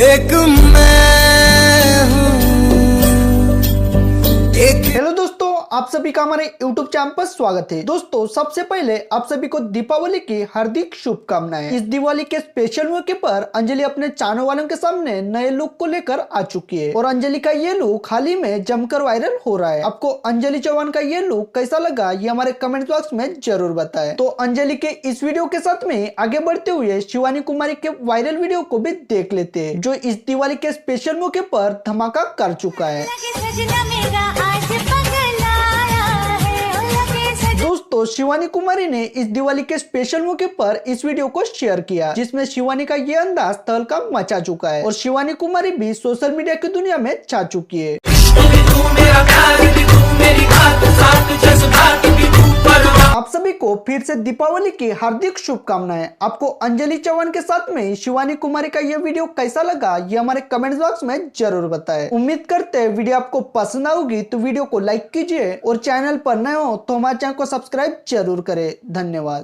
एक मैं हूँ एक। हेलो दोस्तों, आप सभी का हमारे YouTube चैनल पर स्वागत है। दोस्तों, सबसे पहले आप सभी को दीपावली की हार्दिक शुभकामनाएं। इस दिवाली के स्पेशल मौके पर अंजलि अपने चाहने वालों के सामने नए लुक को लेकर आ चुकी है और अंजलि का ये लुक हाल ही में जमकर वायरल हो रहा है। आपको अंजलि चौहान का ये लुक कैसा लगा, ये हमारे कमेंट बॉक्स में जरूर बताएं। तो अंजलि के इस वीडियो के साथ में आगे बढ़ते हुए शिवानी कुमारी के वायरल वीडियो को भी देख लेते हैं, जो इस दिवाली के स्पेशल मौके पर धमाका कर चुका है। दोस्तों, शिवानी कुमारी ने इस दिवाली के स्पेशल मौके पर इस वीडियो को शेयर किया, जिसमें शिवानी का ये अंदाज तहलका मचा चुका है और शिवानी कुमारी भी सोशल मीडिया की दुनिया में छा चुकी है। आप सभी को फिर से दीपावली की हार्दिक शुभकामनाएं। आपको अंजलि चौहान के साथ में शिवानी कुमारी का ये वीडियो कैसा लगा, ये हमारे कमेंट बॉक्स में जरूर बताएं। उम्मीद करते हैं वीडियो आपको पसंद आएगी, तो वीडियो को लाइक कीजिए और चैनल पर नए हो तो हमारे चैनल को सब्सक्राइब जरूर करें। धन्यवाद।